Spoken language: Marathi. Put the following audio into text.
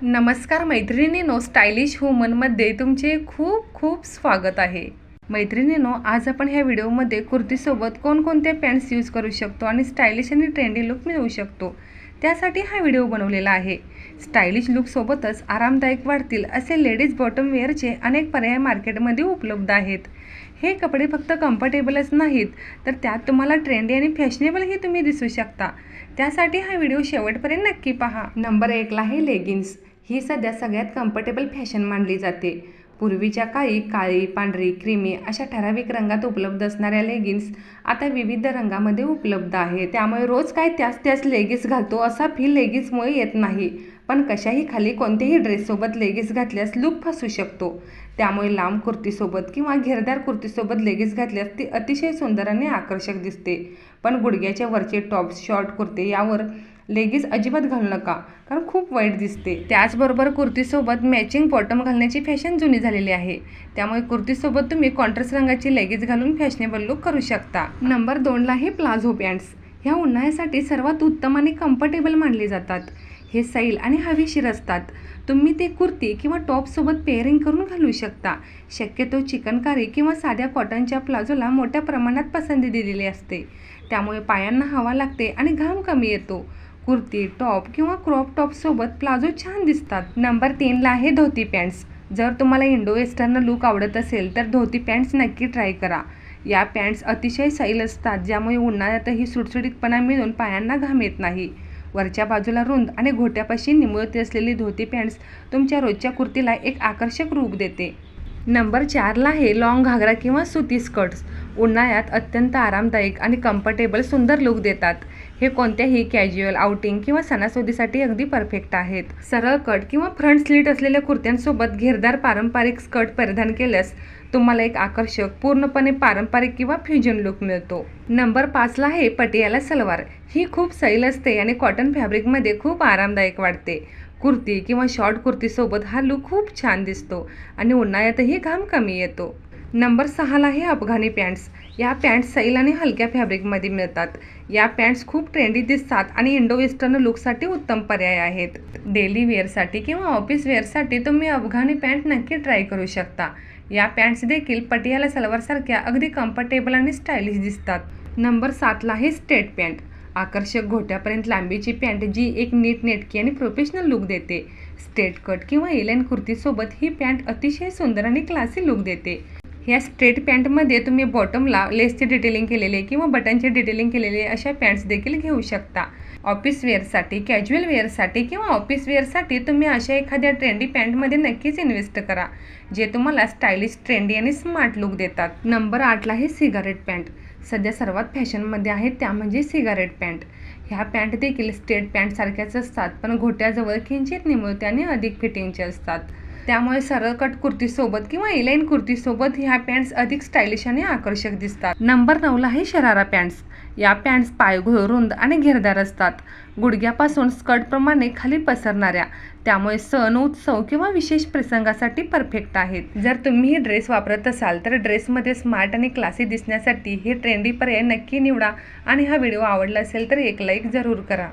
नमस्कार मैत्रिणींनो, स्टायलिश वुमनमध्ये तुमचे खूप खूप स्वागत आहे. मैत्रिणींनो, आज आपण ह्या व्हिडिओमध्ये कुर्तीसोबत कोणकोणत्या पॅन्ट्स यूज करू शकतो आणि स्टायलिश आणि ट्रेंडी लुक मिळवू शकतो त्यासाठी हा व्हिडिओ बनवलेला आहे. स्टायलिश लुकसोबतच आरामदायक वाटतील असे लेडीज बॉटम वेअरचे अनेक पर्याय मार्केटमध्ये उपलब्ध आहेत. हे कपडे फक्त कम्फर्टेबलच नाहीत तर त्यात तुम्हाला ट्रेंडी आणि फॅशनेबलही तुम्ही दिसू शकता. त्यासाठी हा व्हिडिओ शेवटपर्यंत नक्की पहा. नंबर 1 ला आहे लेगिन्स. ही सध्या सगळ्यात कम्फर्टेबल फॅशन मानली जाते. पूर्वीच्या काळी काळी, पांढरी, क्रीमी अशा ठराविक रंगात उपलब्ध असणाऱ्या लेगिन्स आता विविध रंगामध्ये उपलब्ध आहे. त्यामुळे रोज काय त्याच लेगिन्स घालतो असा फील लेगिन्समुळे येत नाही. पण कशाही खाली कोणत्याही ड्रेससोबत लेगिन्स घातल्यास लुक फसू शकतो. त्यामुळे लांब कुर्तीसोबत किंवा घेरदार कुर्तीसोबत लेगिन्स घातल्यास ती अतिशय सुंदर आणि आकर्षक दिसते. पण गुडघ्याच्या वरचे टॉप्स, शॉर्ट कुर्ते यावर लेगिन्स अजिबात घालू नका, कारण खूप वाईट दिसते. त्याचबरोबर कुर्तीसोबत मॅचिंग बॉटम घालण्याची फॅशन जुनी झालेली आहे. त्यामुळे कुर्तीसोबत तुम्ही कॉन्ट्रास्ट रंगाची लेगिन्स घालून फॅशनेबल लुक करू शकता. नंबर 2 ला आहे प्लाझो पॅन्ट्स. ह्या उन्हाळ्यासाठी सर्वात उत्तम आणि कम्फर्टेबल मानले जातात. हे सैल आणि हवेशीर असतात. तुम्ही ते कुर्ती किंवा टॉपसोबत पेअरिंग करून घालू शकता. शक्यतो चिकनकारी किंवा साध्या कॉटनच्या प्लाझोला मोठ्या प्रमाणात पसंती दिलेली असते. त्यामुळे पायांना हवा लागते आणि घाम कमी येतो. कुर्ती, टॉप किंवा क्रॉप टॉपसोबत प्लाझो छान दिसतात. नंबर 3 ला आहे धोती पॅन्ट्स. जर तुम्हाला इंडो वेस्टर्न लुक आवडत असेल तर धोती पॅन्ट्स नक्की ट्राय करा. या पॅन्ट्स अतिशय सैल असतात, ज्यामुळे उन्हाळ्यातही सुटसुटीतपणा मिळून पायांना घाम येत नाही. वरच्या बाजूला रुंद आणि घोट्यापाशी निमुळती असलेली धोती पॅन्ट्स तुमच्या रोजच्या कुर्तीला एक आकर्षक रूप देते. नंबर 4 ला आहे लॉंग घागरा किंवा सुती स्कर्ट्स. उन्हाळ्यात अत्यंत आरामदायक आणि कम्फर्टेबल सुंदर लुक देतात. हे कोणत्याही कॅज्युअल आउटिंग किंवा सणासुदीसाठी अगदी परफेक्ट आहेत. सरळ कट किंवा फ्रंट स्लिट असलेल्या कुर्त्यांसोबत घेरदार पारंपरिक स्कर्ट परिधान केल्यास तुम्हाला एक आकर्षक, पूर्णपणे पारंपरिक किंवा फ्युजन लुक मिळतो. नंबर 5 ला आहे पटियाला सलवार. ही खूप सैल असते आणि कॉटन फॅब्रिकमध्ये खूप आरामदायक वाटते. कुर्ती किंवा शॉर्ट कुर्तीसोबत हा लुक खूप छान दिसतो आणि उन्हाळ्यातही घाम कमी येतो. नंबर 6 ला आहे अफगाणी पॅन्ट्स. या पॅन्ट्स सैल आणि हलक्या फॅब्रिकमध्ये मिळतात. या पॅन्ट्स खूप ट्रेंडी दिसतात आणि इंडो वेस्टर्न लुकसाठी उत्तम पर्याय आहेत. डेली वेअरसाठी किंवा ऑफिस वेअरसाठी तुम्ही अफगाणी पॅन्ट नक्की ट्राय करू शकता. या पॅन्ट्स देखील पटियाला सलवारसारख्या अगदी कम्फर्टेबल आणि स्टायलिश दिसतात. नंबर 7 ला आहे स्ट्रेट पॅन्ट. आकर्षक घोट्यापर्यंत लांबीची पॅन्ट जी एक नीटनेटकी आणि प्रोफेशनल लुक देते. स्ट्रेट कट किंवा एलाइन कुर्तीसोबत ही पॅन्ट अतिशय सुंदर आणि क्लासी लुक देते. ह्या स्ट्रेट पॅन्टमध्ये तुम्ही बॉटमला लेसचे डिटेलिंग केलेले किंवा बटनचे डिटेलिंग केलेले अशा पॅन्ट्स देखील घेऊ शकता. ऑफिस वेअरसाठी, कॅज्युअल वेअरसाठी किंवा ऑफिस वेअरसाठी तुम्ही अशा एखाद्या ट्रेंडी पॅन्टमध्ये नक्कीच इन्व्हेस्ट करा, जे तुम्हाला स्टायलिश, ट्रेंडी आणि स्मार्ट लुक देतात. नंबर 8 ला आहे सिगारेट पॅन्ट. सध्या सर्वात फॅशनमध्ये आहेत त्या म्हणजे सिगारेट पॅन्ट. ह्या पॅन्ट देखील स्ट्रेट पॅन्टसारख्याच असतात, पण घोट्याजवळ किंचित निमुळत्या आणि अधिक फिटिंगचे असतात. त्यामुळे सरळ कट कुर्तीसोबत किंवा एलाइन कुर्तीसोबत ह्या पॅन्ट्स अधिक स्टायलिश आणि आकर्षक दिसतात. नंबर 9 ला आहे शरारा पॅन्ट्स. या पॅन्ट्स पायघोळ, रुंद आणि घेरदार असतात, गुडघ्यापासून स्कर्टप्रमाणे खाली पसरणाऱ्या. त्यामुळे सण, उत्सव किंवा विशेष प्रसंगासाठी परफेक्ट आहेत. जर तुम्ही ड्रेस वापरत असाल तर ड्रेसमध्ये स्मार्ट आणि क्लासी दिसण्यासाठी हे ट्रेंडी पर्याय नक्की निवडा आणि हा व्हिडिओ आवडला असेल तर एक लाईक जरूर करा.